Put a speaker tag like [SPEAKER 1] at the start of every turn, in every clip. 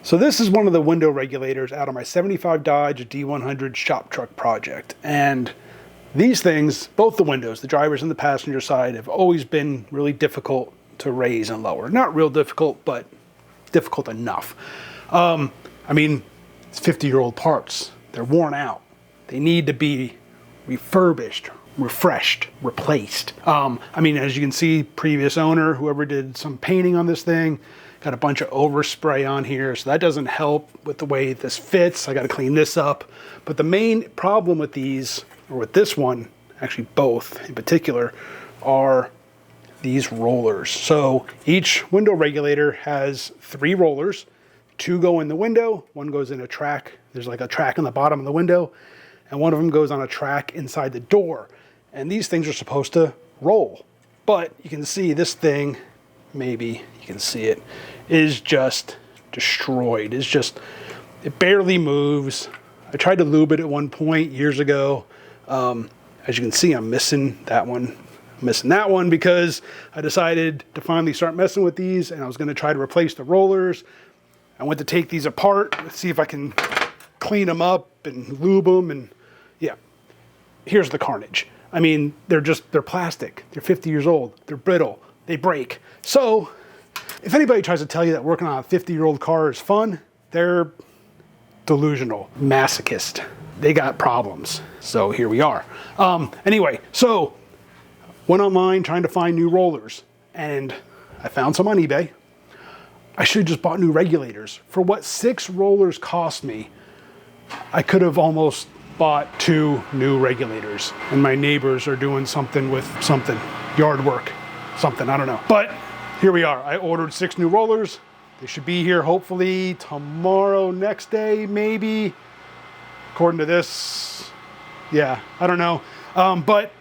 [SPEAKER 1] So this is one of the window regulators out of my 75 Dodge D100 shop truck project. And these things, both the windows, the driver's and the passenger side, have always been really difficult to raise and lower. Not real difficult, but difficult enough. I mean, it's 50-year-old parts. They're worn out. They need to be refurbished, refreshed, replaced. I mean, as you can see, previous owner, whoever did some painting on this thing, got a bunch of overspray on here, so that doesn't help with the way this fits. I got to clean this up. But the main problem with these, or with this one, actually both in particular, are these rollers. So each window regulator has 3 rollers. 2 go in the window, 1 goes in a track. There's like a track on the bottom of the window, and 1 of them goes on a track inside the door. And these things are supposed to roll. But you can see this thing, maybe you can see it, is just destroyed. It barely moves. I tried to lube it at one point years ago. As you can see, I'm missing that one. I'm missing that one because I decided to finally start messing with these, and I was going to try to replace the rollers. I went to take these apart, see if I can clean them up and lube them, and yeah, here's the carnage. I mean, they're plastic. They're 50 years old. They're brittle. They break. So if anybody tries to tell you that working on a 50-year-old car is fun, they're delusional, masochist. They got problems. So here we are. Anyway, so went online trying to find new rollers, and I found some on eBay. I should have just bought new regulators. For what 6 rollers cost me, I could have almost bought 2 new regulators. And my neighbors are doing something with something, yard work, something, I don't know. But here we are. I ordered 6 new rollers. They should be here hopefully tomorrow, next day, maybe. According to this, yeah, I don't know. But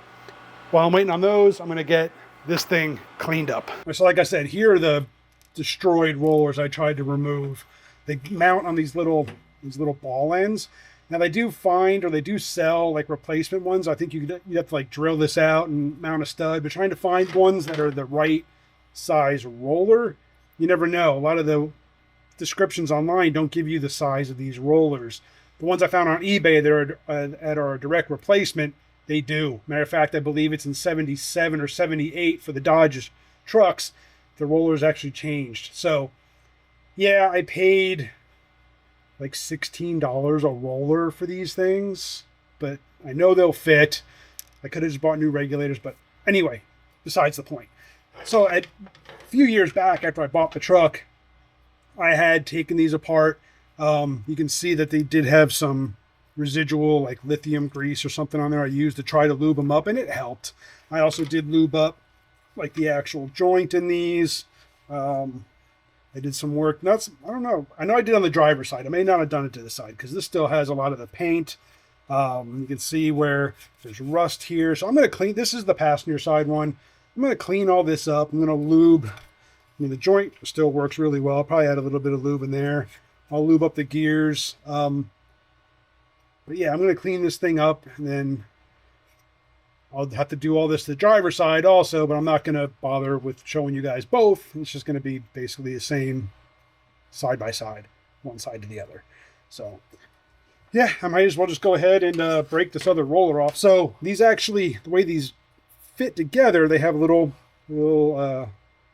[SPEAKER 1] while I'm waiting on those, I'm gonna get this thing cleaned up. So like I said, here are the destroyed rollers I tried to remove. They mount on these little ball ends. Now they do find, or they do sell like replacement ones. I think you have to like drill this out and mount a stud, but trying to find ones that are the right size roller, you never know. A lot of the descriptions online don't give you the size of these rollers. The ones I found on eBay that are a direct replacement, they do. Matter of fact, I believe it's in 77 or 78 for the Dodge trucks. The rollers actually changed. So yeah, I paid like $16 a roller for these things, but I know they'll fit. I could have just bought new regulators, but anyway, besides the point. So a few years back, after I bought the truck, I had taken these apart. You can see that they did have some residual like lithium grease or something on there I used to try to lube them up, and it helped. I also did lube up like the actual joint in these. I did some work. I don't know. I know I did on the driver's side. I may not have done it to the side because this still has a lot of the paint. You can see where there's rust here. So I'm going to clean. This is the passenger side one. I'm going to clean all this up. I'm going to lube. I mean, the joint still works really well. I'll probably add a little bit of lube in there. I'll lube up the gears. But yeah, I'm going to clean this thing up, and then I'll have to do all this to the driver's side also, but I'm not going to bother with showing you guys both. It's just going to be basically the same side by side, one side to the other. So yeah, I might as well just go ahead and break this other roller off. So these actually, the way these fit together, they have a little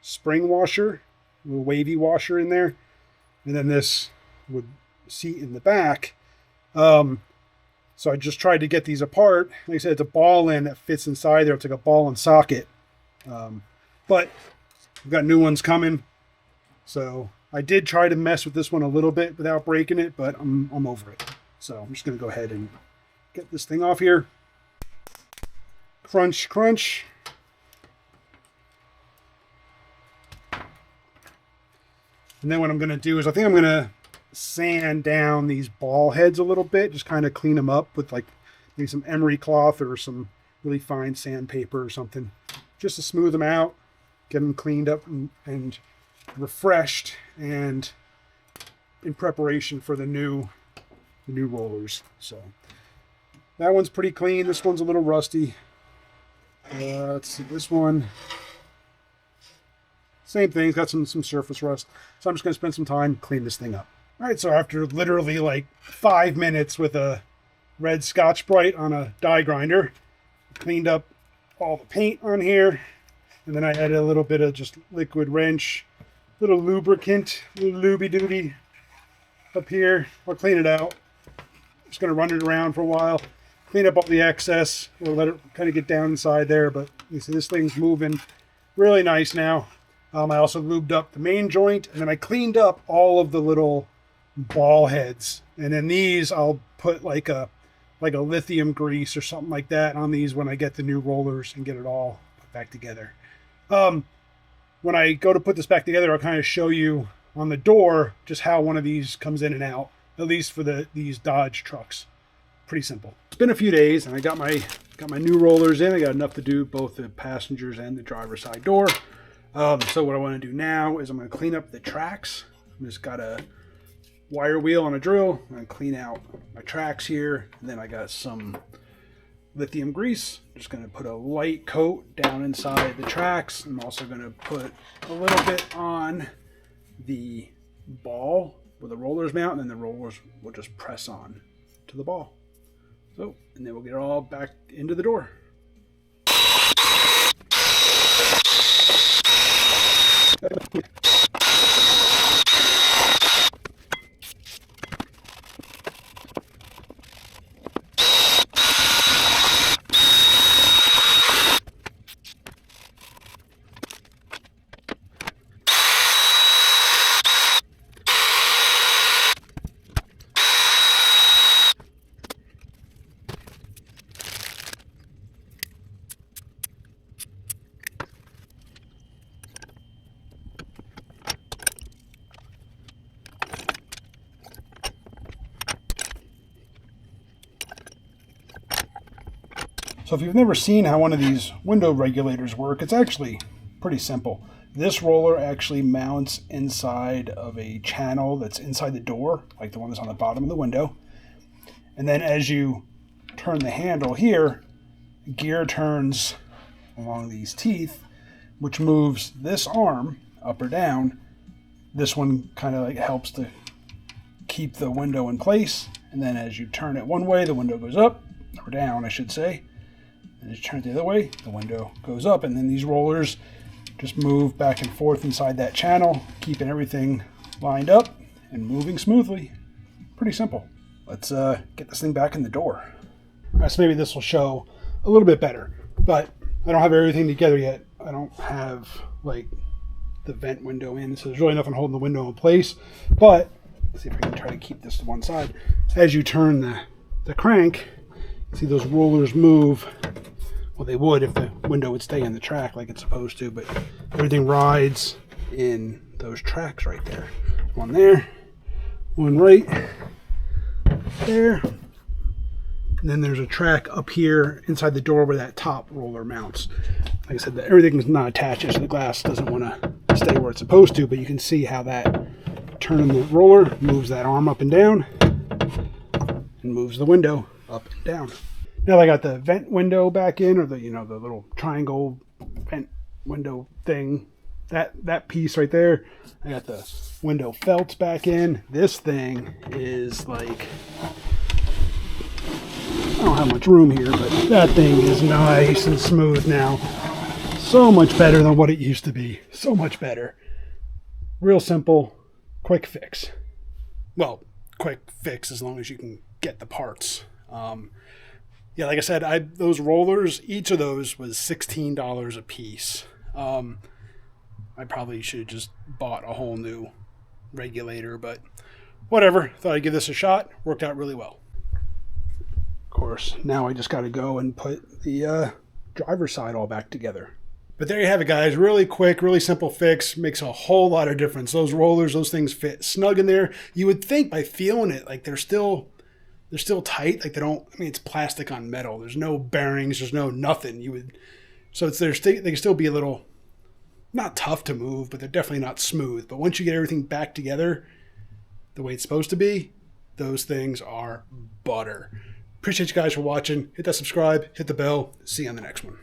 [SPEAKER 1] spring washer, a little wavy washer in there. And then this would seat in the back. So I just tried to get these apart. Like I said, it's a ball end that fits inside there. It's like a ball and socket. But we've got new ones coming. So I did try to mess with this one a little bit without breaking it, but I'm over it. So I'm just going to go ahead and get this thing off here. Crunch, crunch. And then what I'm going to do is I think I'm going to sand down these ball heads a little bit, just kind of clean them up with like maybe some emery cloth or some really fine sandpaper or something, just to smooth them out, get them cleaned up and refreshed, and in preparation for the new rollers. So that one's pretty clean. This one's a little rusty. Let's see, this one, same thing, it's got some surface rust. So I'm just going to spend some time clean this thing up. All right, so after literally like 5 minutes with a red Scotch Brite on a die grinder, cleaned up all the paint on here, and then I added a little bit of just liquid wrench, little lubricant, little looby dooby up here. I'll clean it out. Just gonna run it around for a while, clean up all the excess. We'll let it kind of get down inside there, but you see this thing's moving really nice now. I also lubed up the main joint, and then I cleaned up all of the little ball heads. And then these I'll put like a lithium grease or something like that on these when I get the new rollers and get it all put back together. When I go to put this back together, I'll kind of show you on the door just how one of these comes in and out, at least for these Dodge trucks. Pretty simple. It's been a few days and I got my new rollers in. I got enough to do both the passengers and the driver's side door. So what I want to do now is I'm going to clean up the tracks. I just got a wire wheel on a drill. I'm going to clean out my tracks here. And then I got some lithium grease. I'm just going to put a light coat down inside the tracks. I'm also going to put a little bit on the ball where the rollers mount, and then the rollers will just press on to the ball. So, and then we'll get it all back into the door. So if you've never seen how one of these window regulators work, it's actually pretty simple. This roller actually mounts inside of a channel that's inside the door, like the one that's on the bottom of the window. And then as you turn the handle here, gear turns along these teeth, which moves this arm up or down. This one kind of like helps to keep the window in place. And then as you turn it one way, the window goes up, or down, I should say. And as you turn it the other way, the window goes up. And then these rollers just move back and forth inside that channel, keeping everything lined up and moving smoothly. Pretty simple. Let's get this thing back in the door. All right, so maybe this will show a little bit better, but I don't have everything together yet. I don't have like the vent window in, so there's really nothing holding the window in place. But let's see if we can try to keep this to one side. As you turn the crank, you see those rollers move. Well, they would if the window would stay in the track like it's supposed to, but everything rides in those tracks right there. One there, one right there, and then there's a track up here inside the door where that top roller mounts. Like I said, everything's not attached, so the glass doesn't want to stay where it's supposed to, but you can see how that turning the roller moves that arm up and down and moves the window up and down. Now that I got the vent window back in, or the the little triangle vent window thing, that piece right there, I got the window felts back in. This thing is like, I don't have much room here, but that thing is nice and smooth now. So much better than what it used to be. So much better. Real simple, quick fix. Well, quick fix as long as you can get the parts. Yeah, like I said, those rollers, each of those was $16 a piece. I probably should have just bought a whole new regulator, but whatever. Thought I'd give this a shot. Worked out really well. Of course, now I just got to go and put the driver's side all back together. But there you have it, guys. Really quick, really simple fix. Makes a whole lot of difference. Those rollers, those things fit snug in there. You would think by feeling it, like they're still tight. Like they don't, I mean, it's plastic on metal. There's no bearings. There's no nothing. So they can still be a little, not tough to move, but they're definitely not smooth. But once you get everything back together the way it's supposed to be, those things are butter. Appreciate you guys for watching. Hit that subscribe, hit the bell. See you on the next one.